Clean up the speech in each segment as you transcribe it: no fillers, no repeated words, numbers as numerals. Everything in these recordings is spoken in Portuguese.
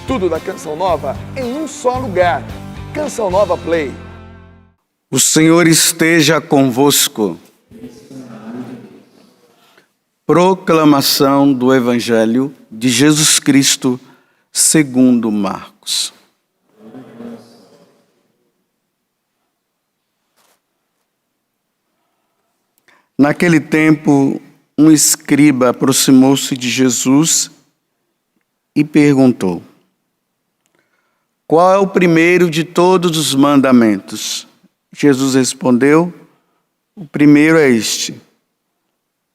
Tudo da Canção Nova em um só lugar. Canção Nova Play. O Senhor esteja convosco. Proclamação do Evangelho de Jesus Cristo segundo Marcos. Naquele tempo, um escriba aproximou-se de Jesus e perguntou: qual é o primeiro de todos os mandamentos? Jesus respondeu: o primeiro é este: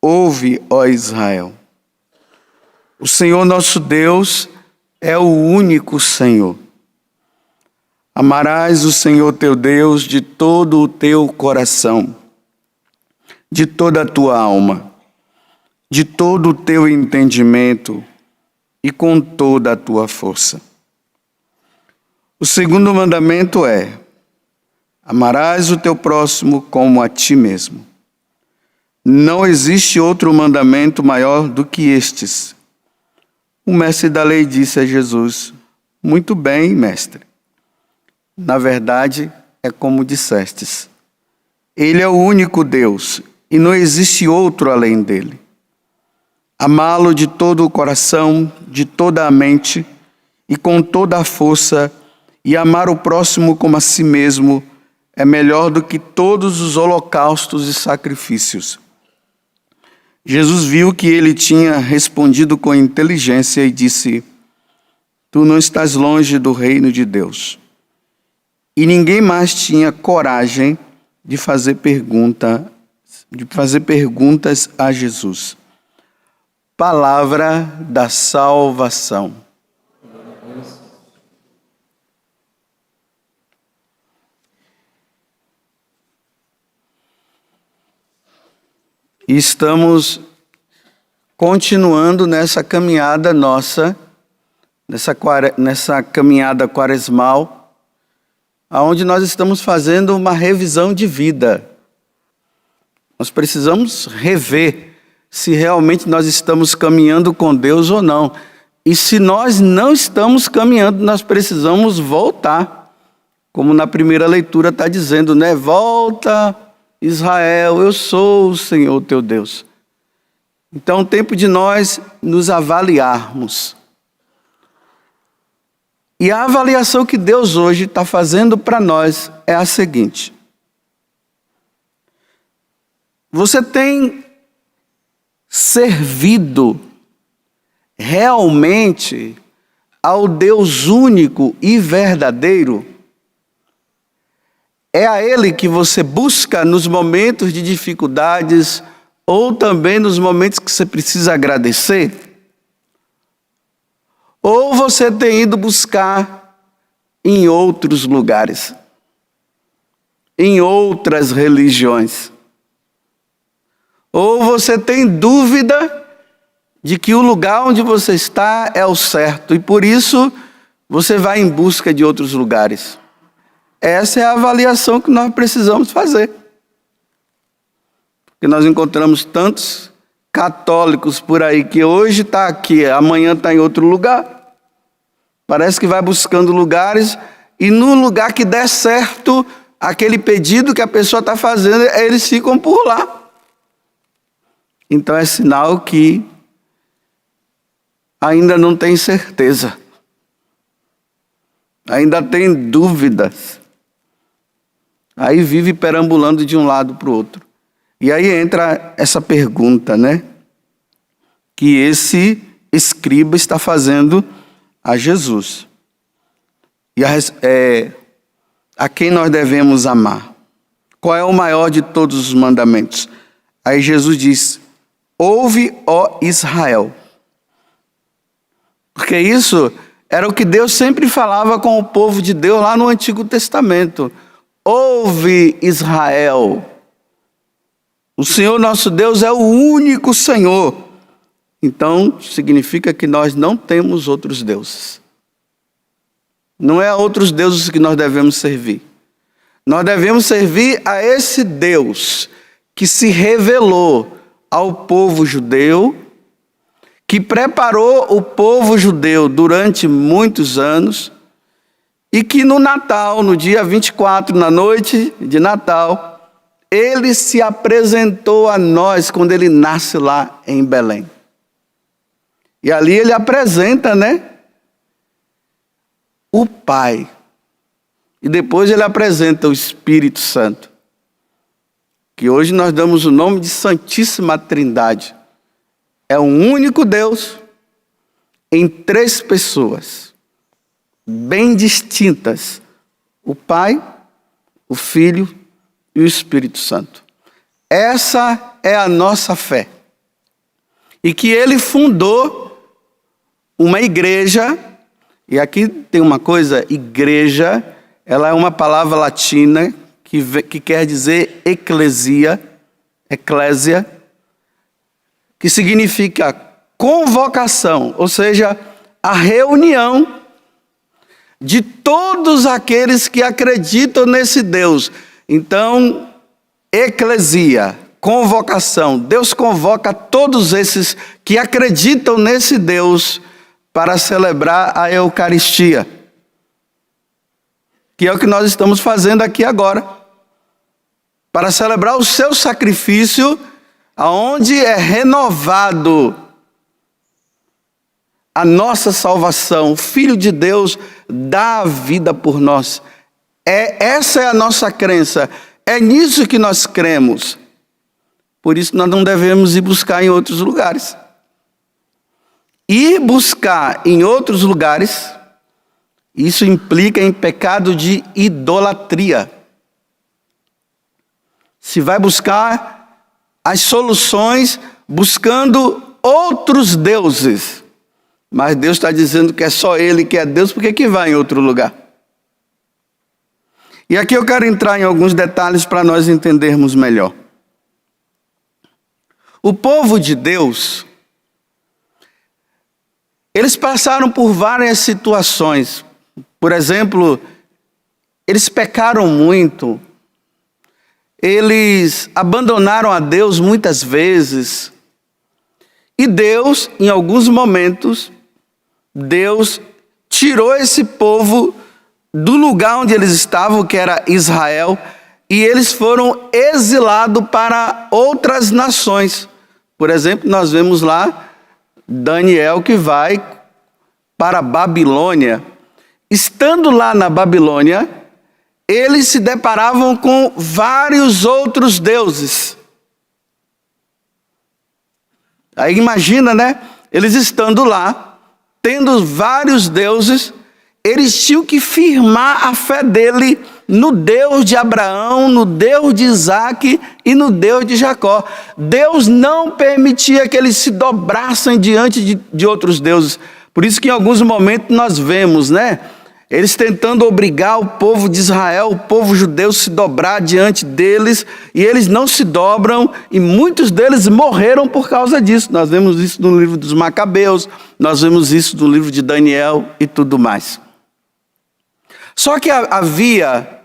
ouve, ó Israel. O Senhor nosso Deus é o único Senhor. Amarás o Senhor teu Deus de todo o teu coração, de toda a tua alma, de todo o teu entendimento e com toda a tua força. O segundo mandamento é: amarás o teu próximo como a ti mesmo. Não existe outro mandamento maior do que estes. O mestre da lei disse a Jesus: muito bem, mestre. Na verdade, é como dissestes. Ele é o único Deus e não existe outro além dele. Amá-lo de todo o coração, de toda a mente e com toda a força, e amar o próximo como a si mesmo, é melhor do que todos os holocaustos e sacrifícios. Jesus viu que ele tinha respondido com inteligência e disse: tu não estás longe do reino de Deus. E ninguém mais tinha coragem de fazer perguntas a Jesus. Palavra da salvação. E estamos continuando nessa caminhada nossa, nessa caminhada quaresmal, onde nós estamos fazendo uma revisão de vida. Nós precisamos rever se realmente nós estamos caminhando com Deus ou não. E se nós não estamos caminhando, nós precisamos voltar. Como na primeira leitura está dizendo, né? Volta, Israel, eu sou o Senhor teu Deus. Então é o tempo de nós nos avaliarmos. E a avaliação que Deus hoje está fazendo para nós é a seguinte: você tem servido realmente ao Deus único e verdadeiro? É a Ele que você busca nos momentos de dificuldades ou também nos momentos que você precisa agradecer? Ou você tem ido buscar em outros lugares, em outras religiões? Ou você tem dúvida de que o lugar onde você está é o certo e por isso você vai em busca de outros lugares? Essa é a avaliação que nós precisamos fazer. Porque nós encontramos tantos católicos por aí que hoje está aqui, amanhã está em outro lugar. Parece que vai buscando lugares e no lugar que der certo aquele pedido que a pessoa está fazendo, eles ficam por lá. Então é sinal que ainda não tem certeza. Ainda tem dúvidas. Aí vive perambulando de um lado para o outro. E aí entra essa pergunta, né? Que esse escriba está fazendo a Jesus. E a quem nós devemos amar? Qual é o maior de todos os mandamentos? Aí Jesus diz: ouve, ó Israel. Porque isso era o que Deus sempre falava com o povo de Deus lá no Antigo Testamento. Ouve, Israel. O Senhor nosso Deus é o único Senhor. Então, significa que nós não temos outros deuses. Não é a outros deuses que nós devemos servir. Nós devemos servir a esse Deus que se revelou ao povo judeu, que preparou o povo judeu durante muitos anos e que no Natal, no dia 24, na noite de Natal, ele se apresentou a nós quando ele nasce lá em Belém. E ali ele apresenta, o Pai. E depois ele apresenta o Espírito Santo, que hoje nós damos o nome de Santíssima Trindade. É um único Deus em 3 pessoas, bem distintas: o Pai, o Filho e o Espírito Santo. Essa é a nossa fé. E que ele fundou uma igreja, e aqui tem uma coisa: igreja, ela é uma palavra latina que quer dizer eclesia, que significa convocação, ou seja, a reunião de todos aqueles que acreditam nesse Deus. Então, eclesia, convocação. Deus convoca todos esses que acreditam nesse Deus para celebrar a Eucaristia, que é o que nós estamos fazendo aqui agora, para celebrar o seu sacrifício, aonde é renovado a nossa salvação. O Filho de Deus dá a vida por nós. Essa é a nossa crença. É nisso que nós cremos. Por isso nós não devemos ir buscar em outros lugares. Ir buscar em outros lugares, isso implica em pecado de idolatria. Se vai buscar as soluções buscando outros deuses, mas Deus está dizendo que é só Ele que é Deus, por que vai em outro lugar? E aqui eu quero entrar em alguns detalhes para nós entendermos melhor. O povo de Deus, eles passaram por várias situações. Por exemplo, eles pecaram muito, eles abandonaram a Deus muitas vezes. E Deus, em alguns momentos, Deus tirou esse povo do lugar onde eles estavam, que era Israel, e eles foram exilados para outras nações. Por exemplo, nós vemos lá Daniel que vai para a Babilônia. Estando lá na Babilônia, eles se deparavam com vários outros deuses. Aí imagina, eles estando lá, tendo vários deuses, eles tinham que firmar a fé dele no Deus de Abraão, no Deus de Isaac e no Deus de Jacó. Deus não permitia que eles se dobrassem diante de outros deuses. Por isso que em alguns momentos nós vemos, eles tentando obrigar o povo de Israel, o povo judeu, se dobrar diante deles, e eles não se dobram, e muitos deles morreram por causa disso. Nós vemos isso no livro dos Macabeus, nós vemos isso no livro de Daniel e tudo mais. Só que havia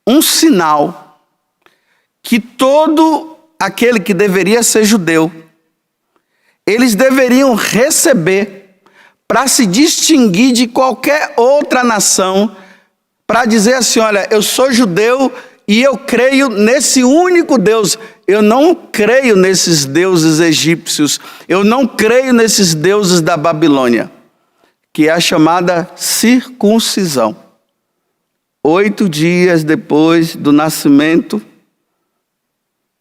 um sinal que todo aquele que deveria ser judeu, eles deveriam receber para se distinguir de qualquer outra nação, para dizer assim: olha, eu sou judeu e eu creio nesse único Deus. Eu não creio nesses deuses egípcios, eu não creio nesses deuses da Babilônia, que é a chamada circuncisão. 8 dias depois do nascimento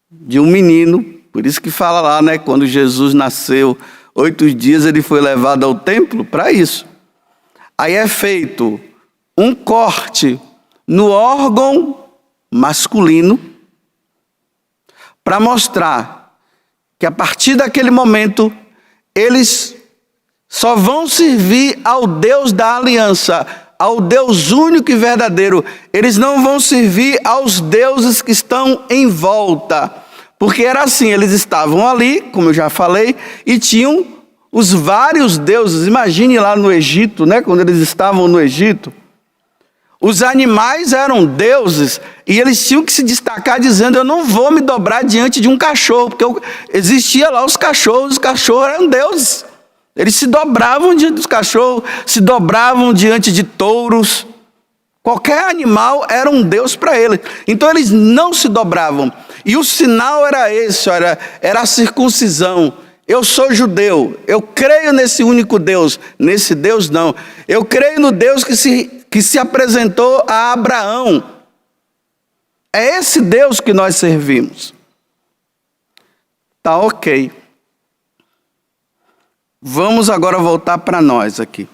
de um menino, por isso que fala lá, quando Jesus nasceu, 8 dias ele foi levado ao templo para isso. Aí é feito um corte no órgão masculino para mostrar que a partir daquele momento eles só vão servir ao Deus da aliança, ao Deus único e verdadeiro. Eles não vão servir aos deuses que estão em volta. Porque era assim, eles estavam ali, como eu já falei, e tinham os vários deuses. Imagine lá no Egito, quando eles estavam no Egito. Os animais eram deuses e eles tinham que se destacar dizendo: eu não vou me dobrar diante de um cachorro, porque existia lá os cachorros eram deuses. Eles se dobravam diante dos cachorros, se dobravam diante de touros. Qualquer animal era um Deus para eles. Então eles não se dobravam. E o sinal era esse, era a circuncisão. Eu sou judeu, eu creio nesse único Deus. Nesse Deus não. Eu creio no Deus que se apresentou a Abraão. É esse Deus que nós servimos. Tá ok. Vamos agora voltar para nós aqui.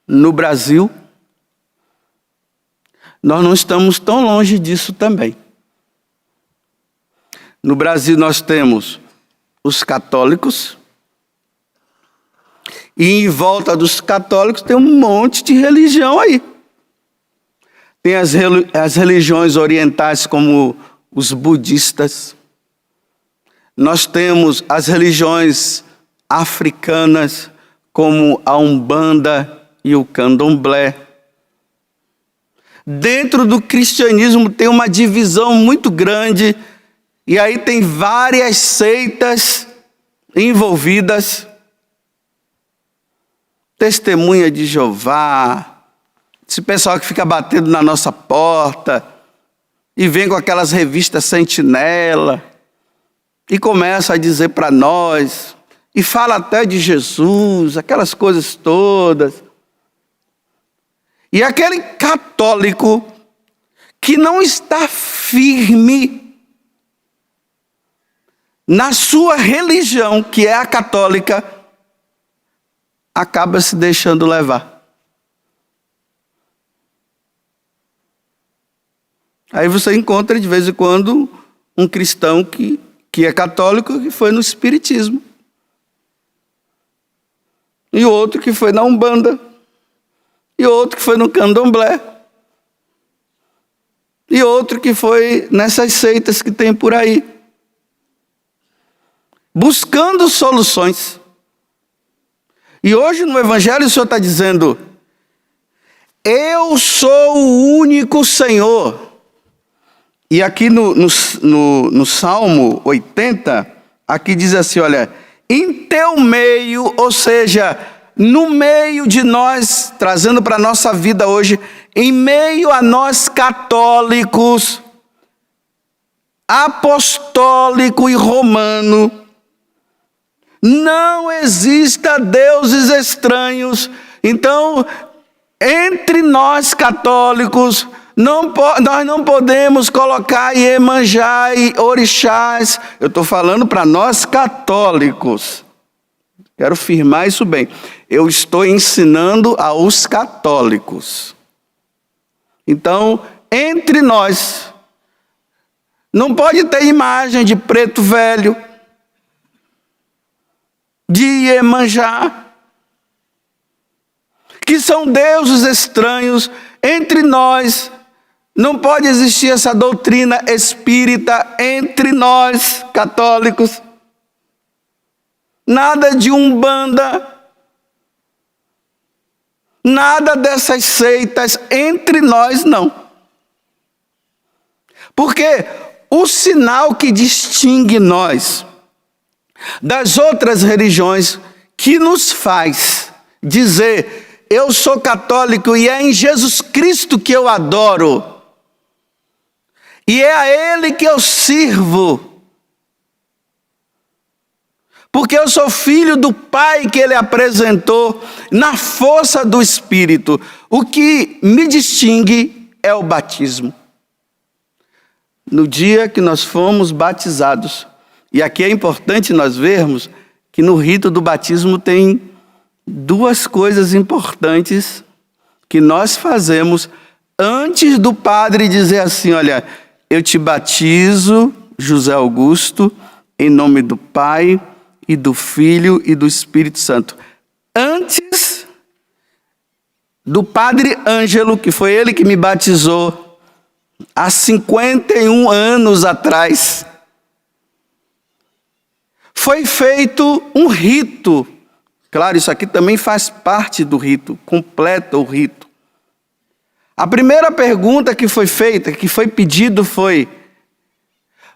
No Brasil, nós não estamos tão longe disso também. No Brasil nós temos os católicos, e em volta dos católicos tem um monte de religião aí. Tem as religiões orientais como os budistas. Nós temos as religiões africanas como a Umbanda e o Candomblé. Dentro do cristianismo tem uma divisão muito grande, e aí tem várias seitas envolvidas. Testemunha de Jeová, esse pessoal que fica batendo na nossa porta e vem com aquelas revistas Sentinela e começa a dizer para nós, e fala até de Jesus, aquelas coisas todas. E aquele católico que não está firme na sua religião, que é a católica, acaba se deixando levar. Aí você encontra de vez em quando um cristão que é católico, que foi no espiritismo. E outro que foi na Umbanda. E outro que foi no Candomblé. E outro que foi nessas seitas que tem por aí. Buscando soluções. E hoje no Evangelho o Senhor está dizendo: eu sou o único Senhor. E aqui no Salmo 80, aqui diz assim, olha, em teu meio, ou seja, no meio de nós, trazendo para a nossa vida hoje, em meio a nós católicos, apostólico e romano, não exista deuses estranhos. Então, entre nós católicos, nós não podemos colocar Iemanjá e orixás. Eu estou falando para nós católicos. Quero firmar isso bem. Eu estou ensinando aos católicos. Então, entre nós, não pode ter imagem de preto velho, de Iemanjá, que são deuses estranhos. Entre nós, não pode existir essa doutrina espírita entre nós, católicos. Nada de Umbanda, nada dessas seitas entre nós, não. Porque o sinal que distingue nós das outras religiões, que nos faz dizer, eu sou católico e é em Jesus Cristo que eu adoro, e é a Ele que eu sirvo, porque eu sou filho do Pai que Ele apresentou na força do Espírito. O que me distingue é o batismo. No dia que nós fomos batizados, e aqui é importante nós vermos que no rito do batismo tem duas coisas importantes que nós fazemos antes do padre dizer assim, olha, eu te batizo, José Augusto, em nome do Pai e do Filho e do Espírito Santo. Antes do padre Ângelo, que foi ele que me batizou há 51 anos atrás, foi feito um rito. Claro, isso aqui também faz parte do rito, completa o rito. A primeira pergunta que foi feita, que foi pedido foi: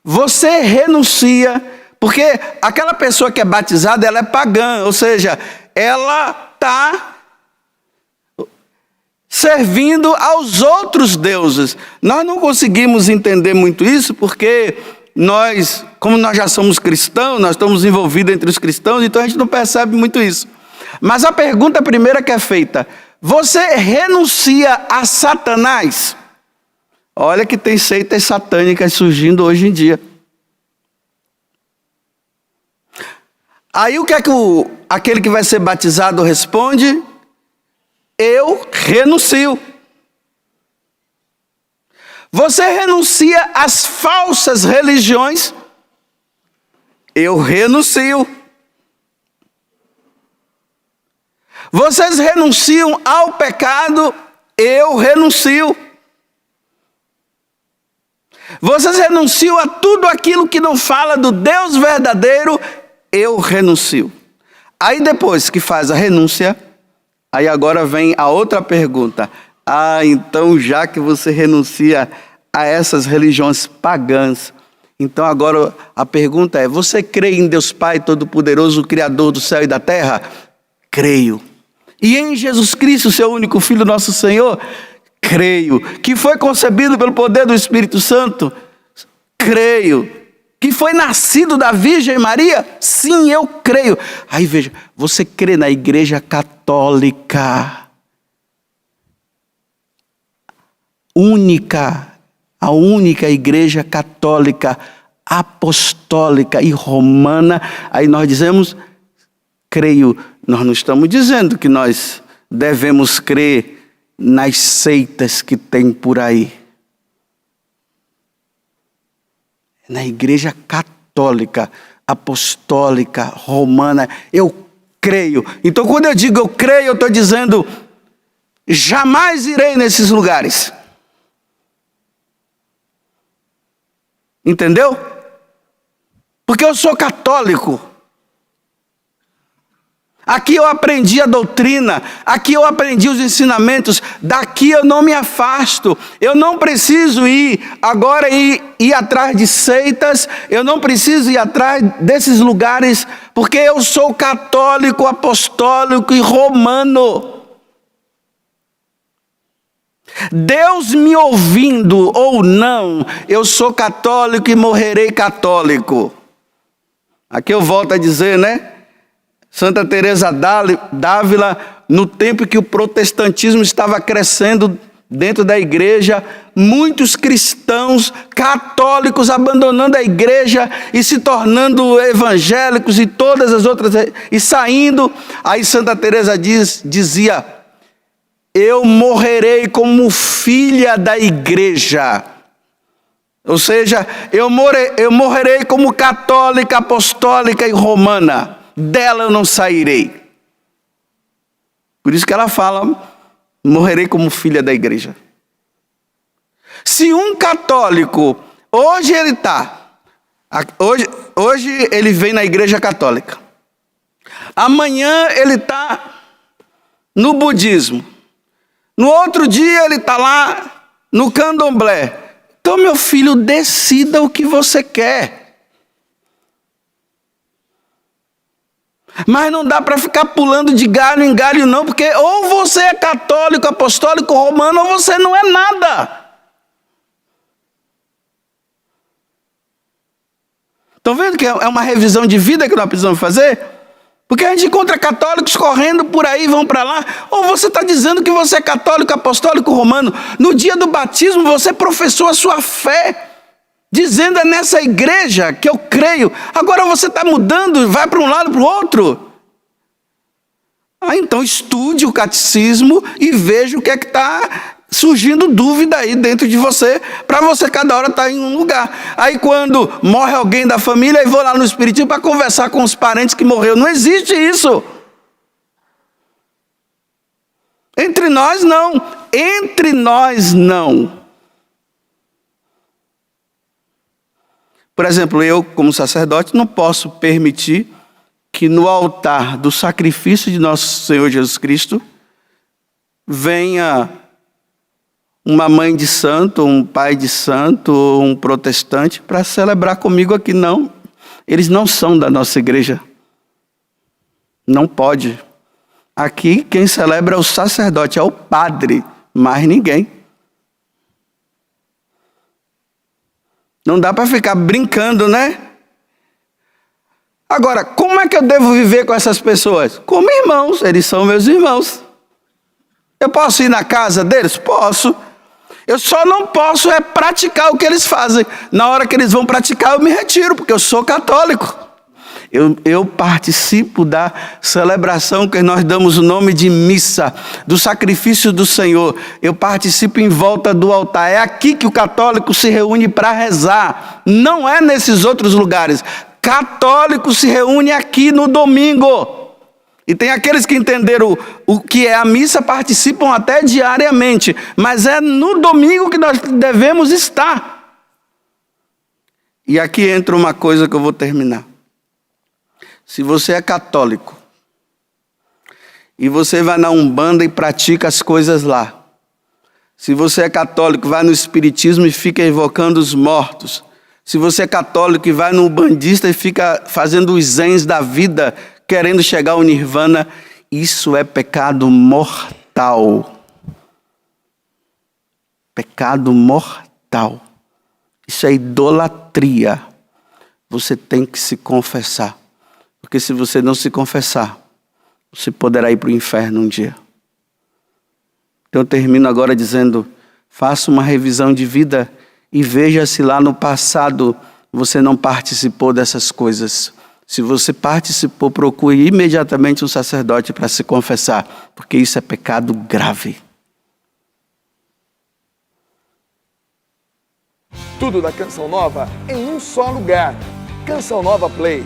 você renuncia Porque aquela pessoa que é batizada, ela é pagã, ou seja, ela está servindo aos outros deuses. Nós não conseguimos entender muito isso porque nós, como nós já somos cristãos, nós estamos envolvidos entre os cristãos, então a gente não percebe muito isso. Mas a pergunta primeira que é feita: você renuncia a Satanás? Olha que tem seitas satânicas surgindo hoje em dia. Aí o que é que aquele que vai ser batizado responde? Eu renuncio. Você renuncia às falsas religiões? Eu renuncio. Vocês renunciam ao pecado? Eu renuncio. Vocês renunciam a tudo aquilo que não fala do Deus verdadeiro? Eu renuncio. Aí depois que faz a renúncia, aí agora vem a outra pergunta. Então já que você renuncia a essas religiões pagãs, então agora a pergunta é: você crê em Deus Pai Todo-Poderoso, o Criador do céu e da terra? Creio. E em Jesus Cristo, seu único Filho, nosso Senhor? Creio. Que foi concebido pelo poder do Espírito Santo? Creio. Que foi nascido da Virgem Maria? Sim, eu creio. Aí veja, você crê na Igreja Católica, a única Igreja Católica, apostólica e romana? Aí nós dizemos, creio. Nós não estamos dizendo que nós devemos crer nas seitas que tem por aí. Na Igreja Católica, Apostólica, Romana, eu creio. Então quando eu digo eu creio, eu estou dizendo, jamais irei nesses lugares. Entendeu? Porque eu sou católico. Aqui eu aprendi a doutrina, aqui eu aprendi os ensinamentos, daqui eu não me afasto. Eu não preciso ir atrás de seitas, eu não preciso ir atrás desses lugares, porque eu sou católico, apostólico e romano. Deus me ouvindo ou não, eu sou católico e morrerei católico. Aqui eu volto a dizer, né? Santa Teresa d'Ávila, no tempo que o protestantismo estava crescendo dentro da igreja, muitos cristãos católicos abandonando a igreja e se tornando evangélicos e todas as outras, e saindo. Aí Santa Teresa dizia, eu morrerei como filha da igreja. Ou seja, eu morrerei como católica, apostólica e romana. Dela eu não sairei. Por isso que ela fala, morrerei como filha da igreja. Se um católico, hoje ele vem na igreja católica, amanhã ele está no budismo, no outro dia ele está lá no candomblé. Então, meu filho, decida o que você quer. Mas não dá para ficar pulando de galho em galho não, porque ou você é católico, apostólico, romano, ou você não é nada. Estão vendo que é uma revisão de vida que nós precisamos fazer? Porque a gente encontra católicos correndo por aí, vão para lá. Ou você está dizendo que você é católico, apostólico, romano. No dia do batismo você professou a sua fé, dizendo é nessa igreja que eu creio. Agora você está mudando, vai para um lado para o outro. Então estude o catecismo e veja o que é que está surgindo dúvida aí dentro de você, para você cada hora estar em um lugar. Aí quando morre alguém da família, aí vou lá no espiritismo para conversar com os parentes que morreu. Não existe isso. Entre nós não. Entre nós não. Por exemplo, eu, como sacerdote, não posso permitir que no altar do sacrifício de nosso Senhor Jesus Cristo venha uma mãe de santo, um pai de santo, ou um protestante para celebrar comigo aqui, não. Eles não são da nossa igreja. Não pode. Aqui quem celebra é o sacerdote, é o padre, mais ninguém. Não dá para ficar brincando, né? Agora, como é que eu devo viver com essas pessoas? Como irmãos, eles são meus irmãos. Eu posso ir na casa deles? Posso. Eu só não posso praticar o que eles fazem. Na hora que eles vão praticar, eu me retiro, porque eu sou católico. Eu participo da celebração que nós damos o nome de missa, do sacrifício do Senhor. Eu participo em volta do altar. É aqui que o católico se reúne para rezar. Não é nesses outros lugares. Católico se reúne aqui no domingo. E tem aqueles que entenderam o que é a missa, participam até diariamente. Mas é no domingo que nós devemos estar. E aqui entra uma coisa que eu vou terminar. Se você é católico e você vai na Umbanda e pratica as coisas lá, se você é católico, vai no espiritismo e fica invocando os mortos, se você é católico e vai no umbandista e fica fazendo os zens da vida, querendo chegar ao nirvana, isso é pecado mortal. Pecado mortal. Isso é idolatria. Você tem que se confessar. Porque se você não se confessar, você poderá ir para o inferno um dia. Então eu termino agora dizendo, faça uma revisão de vida e veja se lá no passado você não participou dessas coisas. Se você participou, procure imediatamente um sacerdote para se confessar, porque isso é pecado grave. Tudo da Canção Nova em um só lugar. Canção Nova Play.